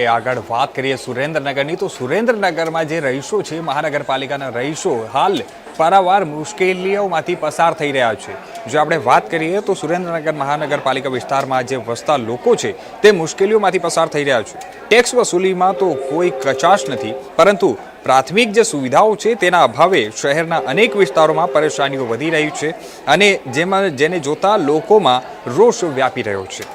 આગળ વાત કરીએ સુરેન્દ્રનગરની તો સુરેન્દ્રનગરમાં જે રહીશો છે મહાનગરપાલિકાના રહીશો હાલ પારાવાર મુશ્કેલીઓમાંથી પસાર થઈ રહ્યા છે। જો આપણે વાત કરીએ તો સુરેન્દ્રનગર મહાનગરપાલિકા વિસ્તારમાં જે વસતા લોકો છે તે મુશ્કેલીઓમાંથી પસાર થઈ રહ્યા છે। ટેક્સ વસૂલીમાં તો કોઈ કચાશ નથી, પરંતુ પ્રાથમિક જે સુવિધાઓ છે તેના અભાવે શહેરના અનેક વિસ્તારોમાં પરેશાનીઓ વધી રહી છે અને જેને જોતા લોકોમાં રોષ વ્યાપી રહ્યો છે।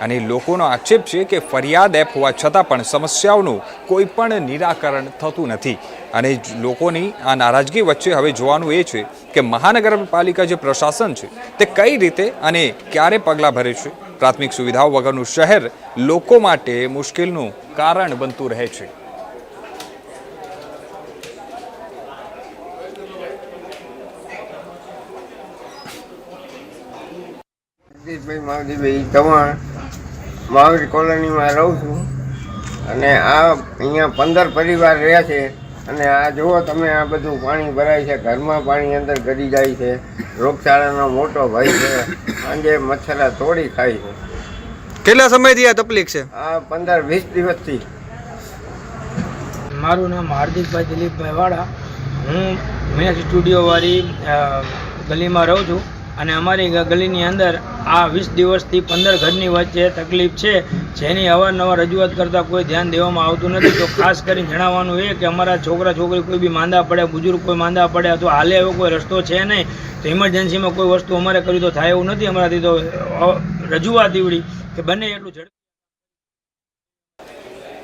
અને લોકોનો આક્ષેપ છે કે ફરિયાદ એપ હોવા છતાં પણ સમસ્યાઓનું કોઈ પણ નિરાકરણ થતું નથી અને લોકોની આ નારાજગી વચ્ચે હવે જોવાનું એ છે કે મહાનગરપાલિકા જે પ્રશાસન છે તે કઈ રીતે અને ક્યારે પગલાં ભરે છે। પ્રાથમિક સુવિધાઓ વગરનું શહેર લોકો માટે મુશ્કેલનું કારણ બનતું રહે છે। માવજીભાઈ ચૌહાણ મહાવીર કોલોનીમાં રહું છું અને આ અહીંયા 15 પરિવાર રહે છે અને આ જુઓ તમે, આ બધું પાણી ભરાય છે, ઘરમાં પાણી અંદર ગળી જાય છે, રોગચાળાનો મોટો ભય છે, સાંજે મચ્છરા તોડી ખાય છે। કેટલા સમયથી આ તકલીફ છે? આ 15-20 દિવસથી। મારું નામ હાર્દિકભાઈ દિલીપભાઈ વાળા, હું મીનાક્ષી સ્ટુડિયોવાળી ગલીમાં રહું છું અને અમારી ગલીની અંદર આ 20 દિવસથી 15 ઘરની વચ્ચે તકલીફ છે, જેની અવારનવાર રજૂઆત કરતાં કોઈ ધ્યાન દેવામાં આવતું નથી। તો ખાસ કરીને જણાવવાનું એ કે અમારા છોકરા છોકરી કોઈ બી માંદા પડે, બુજુર્ગ કોઈ માંદા પડે અથવા હાલે એવો કોઈ રસ્તો છે નહીં, તો ઇમરજન્સીમાં કોઈ વસ્તુ અમારે કરવી તો થાય એવું નથી। અમારાથી તો રજૂઆત એવડી કે બને એટલું ઝડપ